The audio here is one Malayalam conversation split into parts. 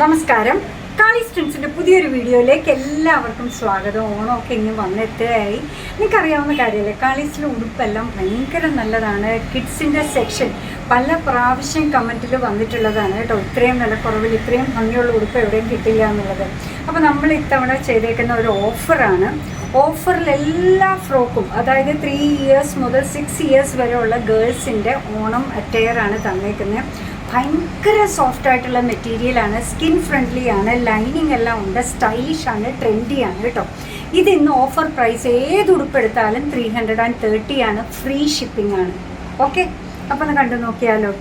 നമസ്കാരം. കാളീസ് ട്രെൻഡ്സിൻ്റെ പുതിയൊരു വീഡിയോയിലേക്ക് എല്ലാവർക്കും സ്വാഗതം. ഓണമൊക്കെ ഇങ്ങനെ വന്നെത്തുകയായി. നിങ്ങൾക്കറിയാവുന്ന കാര്യമല്ലേ, കാളീസിലെ ഉടുപ്പെല്ലാം ഭയങ്കര നല്ലതാണ്. കിഡ്സിൻ്റെ സെക്ഷൻ പല പ്രാവശ്യം കമൻറ്റിൽ വന്നിട്ടുള്ളതാണ് കേട്ടോ. ഇത്രയും വിലക്കുറവിൽ ഇത്രയും ഭംഗിയുള്ള ഉടുപ്പ് എവിടെയും കിട്ടില്ല എന്നുള്ളത്. അപ്പോൾ നമ്മൾ ഇത്തവണ ചെയ്തേക്കുന്ന ഒരു ഓഫറാണ്. ഓഫറിൽ എല്ലാ ഫ്രോക്കും, അതായത് 3 ഇയേഴ്സ് മുതൽ 6 ഇയേഴ്സ് വരെയുള്ള ഗേൾസിൻ്റെ ഓണം അറ്റയറാണ് തന്നേക്കുന്നത്. ഭയങ്കര സോഫ്റ്റ് ആയിട്ടുള്ള മെറ്റീരിയലാണ്, സ്കിൻ ഫ്രണ്ട്ലി ആണ്, ലൈനിങ് എല്ലാം ഉണ്ട്, സ്റ്റൈലിഷ് ആണ്, ട്രെൻഡിയാണ് കേട്ടോ. ഇത് ഇന്ന് ഓഫർ പ്രൈസ് ഏത് ഉടുപ്പെടുത്താലും 330 ആണ്. ഫ്രീ ഷിപ്പിംഗ് ആണ്. ഓക്കെ, അപ്പോൾ ഒന്ന് കണ്ടു നോക്കിയാലോ.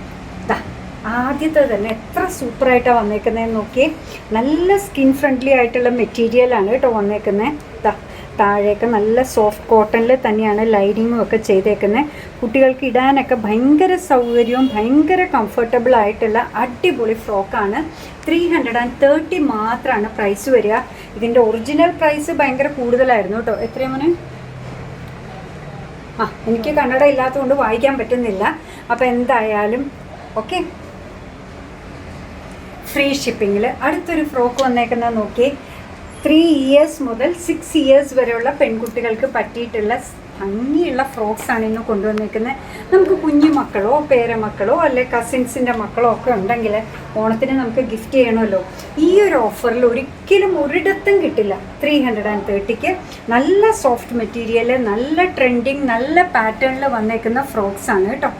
ആദ്യത്തെ തന്നെ എത്ര സൂപ്പറായിട്ടാണ് വന്നേക്കുന്നതെന്ന് നോക്കിയേ. നല്ല സ്കിൻ ഫ്രണ്ട്ലി ആയിട്ടുള്ള മെറ്റീരിയലാണ് കേട്ടോ വന്നേക്കുന്നത്. താഴെയൊക്കെ നല്ല സോഫ്റ്റ് കോട്ടണിൽ തന്നെയാണ് ലൈനിങ്ങും ഒക്കെ ചെയ്തേക്കുന്നത്. കുട്ടികൾക്ക് ഇടാനൊക്കെ ഭയങ്കര സൗകര്യവും ഭയങ്കര കംഫർട്ടബിൾ ആയിട്ടുള്ള അടിപൊളി ഫ്രോക്കാണ്. 330 മാത്രമാണ് പ്രൈസ് വരിക. ഇതിൻ്റെ ഒറിജിനൽ പ്രൈസ് ഭയങ്കര കൂടുതലായിരുന്നു കേട്ടോ. എത്രയാണ് എനിക്ക് കന്നഡ ഇല്ലാത്തതുകൊണ്ട് വായിക്കാൻ പറ്റുന്നില്ല. അപ്പോൾ എന്തായാലും ഓക്കെ, ഫ്രീ ഷിപ്പിങ്ങിൽ. അടുത്തൊരു ഫ്രോക്ക് വന്നേക്കുന്നത് നോക്കി. 3 ഇയേഴ്സ് മുതൽ 6 ഇയേഴ്സ് വരെയുള്ള പെൺകുട്ടികൾക്ക് പറ്റിയിട്ടുള്ള ഭംഗിയുള്ള ഫ്രോക്സാണ് ഇന്ന് കൊണ്ടുവന്നിരിക്കുന്നത്. നമുക്ക് കുഞ്ഞു മക്കളോ പേരമക്കളോ അല്ലെ കസിൻസിൻ്റെ മക്കളോ ഒക്കെ ഉണ്ടെങ്കിൽ ഓണത്തിന് നമുക്ക് ഗിഫ്റ്റ് ചെയ്യണമല്ലോ. ഈ ഒരു ഓഫറിൽ ഒരിക്കലും ഒരിടത്തും കിട്ടില്ല. 330ക്ക് നല്ല സോഫ്റ്റ് മെറ്റീരിയൽ, നല്ല ട്രെൻഡിങ്, നല്ല പാറ്റേണിൽ വന്നേക്കുന്ന ഫ്രോക്സാണ് കേട്ടോ.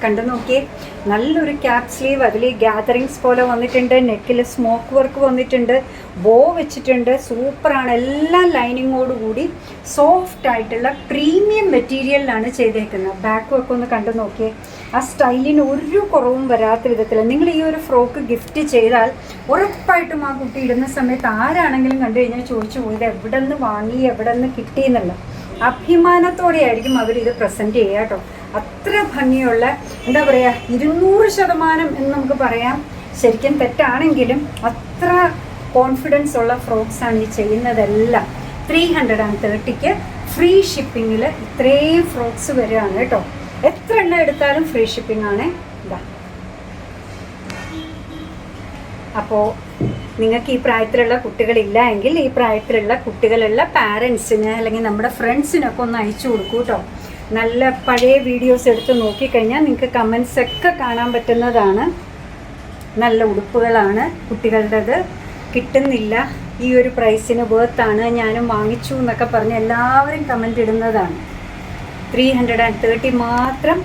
കണ്ടു നോക്കിയേ. നല്ലൊരു ക്യാപ് സ്ലീവ്, അതിൽ ഗ്യാതറിങ്സ് പോലെ വന്നിട്ടുണ്ട്. നെക്കിൽ സ്മോക്ക് വർക്ക് വന്നിട്ടുണ്ട്, ബോ വെച്ചിട്ടുണ്ട്. സൂപ്പറാണ്. എല്ലാം ലൈനിങ്ങോടുകൂടി സോഫ്റ്റ് ആയിട്ടുള്ള പ്രീമിയം മെറ്റീരിയലിലാണ് ചെയ്തേക്കുന്നത്. ബാക്കും ഒക്കെ ഒന്ന് കണ്ടു നോക്കിയേ. ആ സ്റ്റൈലിന് ഒരു കുറവും വരാത്ത വിധത്തിൽ നിങ്ങൾ ഈ ഒരു ഫ്രോക്ക് ഗിഫ്റ്റ് ചെയ്താൽ ഉറപ്പായിട്ടും ആ കുട്ടി ഇടുന്ന സമയത്ത് ആരാണെങ്കിലും കണ്ടു കഴിഞ്ഞാൽ ചോദിച്ചു പോയത് എവിടെ നിന്ന് വാങ്ങി, എവിടെ നിന്ന് കിട്ടിയെന്നുള്ള അഭിമാനത്തോടെയായിരിക്കും അവരിത് പ്രസൻറ്റ് ചെയ്യുക കേട്ടോ. അത്ര ഭംഗിയുള്ള, എന്താ പറയുക, 200% എന്ന് നമുക്ക് പറയാം. ശരിക്കും തെറ്റാണെങ്കിലും അത്ര കോൺഫിഡൻസ് ഉള്ള ഫ്രോക്സാണ് ഈ ചെയ്യുന്നതെല്ലാം. 330ക്ക് ഫ്രീ ഷിപ്പിങ്ങിൽ ഇത്രയും ഫ്രോക്സ് വരികയാണ് കേട്ടോ. എത്ര എണ്ണം എടുത്താലും ഫ്രീ ഷിപ്പിംഗ് ആണ്. അപ്പോൾ നിങ്ങൾക്ക് ഈ പ്രായത്തിലുള്ള കുട്ടികളില്ല എങ്കിൽ ഈ പ്രായത്തിലുള്ള കുട്ടികളുള്ള പാരൻസിന് അല്ലെങ്കിൽ നമ്മുടെ ഫ്രണ്ട്സിനൊക്കെ ഒന്ന് അയച്ചു കൊടുക്കൂ കേട്ടോ. നല്ല പഴയ വീഡിയോസ് എടുത്ത് നോക്കിക്കഴിഞ്ഞാൽ നിങ്ങൾക്ക് കമൻസ് ഒക്കെ കാണാൻ പറ്റുന്നതാണ്. നല്ല ഉടുപ്പുകളാണ് കുട്ടികളുടേത്. കിട്ടുന്നില്ല, ഈ ഒരു പ്രൈസിന് വേർത്താണ്, ഞാനും വാങ്ങിച്ചു എന്നൊക്കെ പറഞ്ഞ് എല്ലാവരും കമൻ്റ് ഇടുന്നതാണ്. 330 മാത്രം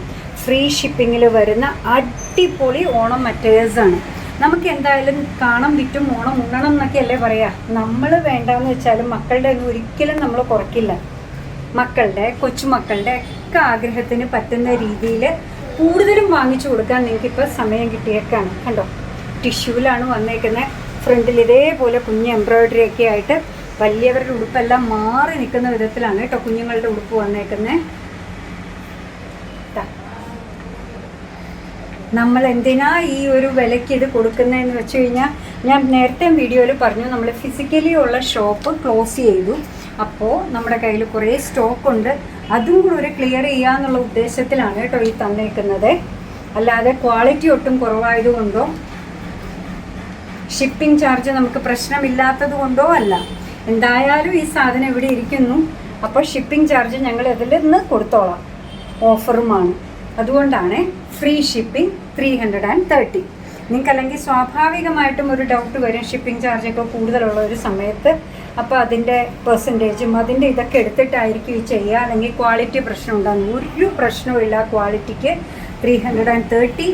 ഫ്രീ ഷിപ്പിങ്ങിൽ വരുന്ന അടിപൊളി ഓണം മെറ്റീരിയൽസാണ്. നമുക്ക് എന്തായാലും കാണാൻ വിറ്റും ഓണം ഉണ്ണണം എന്നൊക്കെയല്ലേ പറയാ. നമ്മൾ വേണ്ടാന്ന് വെച്ചാലും മക്കളുടെ ഒന്നും ഒരിക്കലും നമ്മൾ കുറയ്ക്കില്ല. മക്കളുടെ, കൊച്ചുമക്കളുടെ ഒക്കെ ആഗ്രഹത്തിന് പറ്റുന്ന രീതിയിൽ കൂടുതലും വാങ്ങിച്ചു കൊടുക്കാൻ നിങ്ങൾക്കിപ്പോൾ സമയം കിട്ടിയേക്കാണ്. കണ്ടോ, ടിഷ്യൂവിലാണ് വന്നേക്കുന്നത്. ഫ്രണ്ടിൽ ഇതേപോലെ കുഞ്ഞ് എംബ്രോയിഡറി ഒക്കെ ആയിട്ട് വലിയവരുടെ ഉടുപ്പെല്ലാം മാറി നിൽക്കുന്ന വിധത്തിലാണ് കേട്ടോ കുഞ്ഞുങ്ങളുടെ ഉടുപ്പ് വന്നേക്കുന്നത്. നമ്മൾ എന്തിനാ ഈ ഒരു വിലയ്ക്ക് ഇത് കൊടുക്കുന്നതെന്ന് വെച്ച് കഴിഞ്ഞാൽ, ഞാൻ നേരത്തെ വീഡിയോയിൽ പറഞ്ഞു നമ്മൾ ഫിസിക്കലി ഉള്ള ഷോപ്പ് ക്ലോസ് ചെയ്തു. അപ്പോൾ നമ്മുടെ കയ്യിൽ കുറേ സ്റ്റോക്ക് ഉണ്ട്, അതും കൂടെ ഒരു ക്ലിയർ ചെയ്യാന്നുള്ള ഉദ്ദേശത്തിലാണ് കേട്ടോ ഈ തന്നേക്കുന്നത്. അല്ലാതെ ക്വാളിറ്റി ഒട്ടും കുറവായതുകൊണ്ടോ ഷിപ്പിംഗ് ചാർജ് നമുക്ക് പ്രശ്നമില്ലാത്തത് കൊണ്ടോ അല്ല. എന്തായാലും ഈ സാധനം ഇവിടെ ഇരിക്കുന്നു, അപ്പോൾ ഷിപ്പിംഗ് ചാർജ് ഞങ്ങൾ ഇതിൽ നിന്ന് കൊടുത്തോളാം. ഓഫറുമാണ്, അതുകൊണ്ടാണ് ഫ്രീ ഷിപ്പിംഗ് 330. നിങ്ങൾക്കല്ലെങ്കിൽ സ്വാഭാവികമായിട്ടും ഒരു ഡൗട്ട് വരും, ഷിപ്പിംഗ് ചാർജൊക്കെ കൂടുതലുള്ള ഒരു സമയത്ത്. അപ്പോൾ അതിൻ്റെ പെർസെൻറ്റേജും അതിൻ്റെ ഇതൊക്കെ എടുത്തിട്ടായിരിക്കും ഈ ചെയ്യുക, അല്ലെങ്കിൽ ക്വാളിറ്റി പ്രശ്നം ഉണ്ടാകും. ഒരു പ്രശ്നവുമില്ല ക്വാളിറ്റിക്ക്. 330.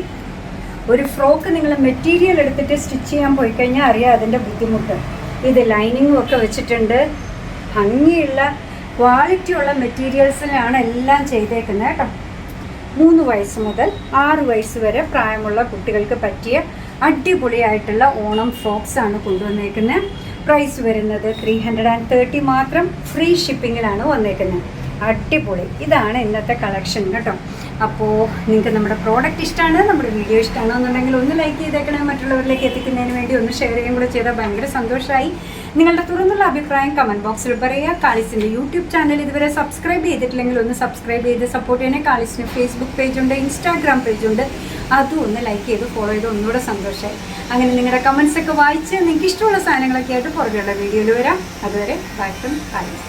ഒരു ഫ്രോക്ക് നിങ്ങൾ മെറ്റീരിയൽ എടുത്തിട്ട് സ്റ്റിച്ച് ചെയ്യാൻ പോയി കഴിഞ്ഞാൽ അറിയാം അതിൻ്റെ ബുദ്ധിമുട്ട്. ഇത് ലൈനിങ്ങും ഒക്കെ വെച്ചിട്ടുണ്ട്. ഭംഗിയുള്ള ക്വാളിറ്റിയുള്ള മെറ്റീരിയൽസിലാണ് എല്ലാം ചെയ്തേക്കുന്നത് കേട്ടോ. 3 വയസ്സ് മുതൽ 6 വയസ്സ് വരെ പ്രായമുള്ള കുട്ടികൾക്ക് പറ്റിയ അടിപൊളിയായിട്ടുള്ള ഓണം ഫ്രോക്സാണ് കൊണ്ടുവന്നേക്കുന്നത്. പ്രൈസ് വരുന്നത് 330 മാത്രം. ഫ്രീ ഷിപ്പിങ്ങിലാണ് വന്നേക്കുന്നത്. അടിപൊളി. ഇതാണ് ഇന്നത്തെ കളക്ഷൻ കേട്ടോ. അപ്പോൾ നിങ്ങൾക്ക് നമ്മുടെ പ്രോഡക്റ്റ് ഇഷ്ടമാണ്, നമ്മുടെ വീഡിയോ ഇഷ്ടമാണോ എന്നുണ്ടെങ്കിൽ ഒന്ന് ലൈക്ക് ചെയ്തേക്കണേ. മറ്റുള്ളവരിലേക്ക് എത്തിക്കുന്നതിന് വേണ്ടി ഒന്ന് ഷെയർ ചെയ്യുകയും കൂടെ ചെയ്താൽ ഭയങ്കര സന്തോഷമായി. നിങ്ങളുടെ തുറന്നുള്ള അഭിപ്രായം കമൻറ്റ് ബോക്സിൽ പറയുക. കാളിസിൻ്റെ യൂട്യൂബ് ചാനൽ ഇതുവരെ സബ്സ്ക്രൈബ് ചെയ്തിട്ടില്ലെങ്കിൽ ഒന്ന് സബ്സ്ക്രൈബ് ചെയ്ത് സപ്പോർട്ട് ചെയ്യണേ. കാളിസിന് ഫേസ്ബുക്ക് പേജുണ്ട്, ഇൻസ്റ്റാഗ്രാം പേജുണ്ട്, അതും ഒന്ന് ലൈക്ക് ചെയ്ത് ഫോളോ ചെയ്ത് ഒന്നുകൂടെ സന്തോഷമായി. അങ്ങനെ നിങ്ങളുടെ കമൻസൊക്കെ വായിച്ച് നിങ്ങൾക്ക് ഇഷ്ടമുള്ള സാധനങ്ങളൊക്കെ ആയിട്ട് പുറകെയുള്ള വീഡിയോയിൽ വരാം. അതുവരെ ബൈ ഫ്രം കാളിസ്.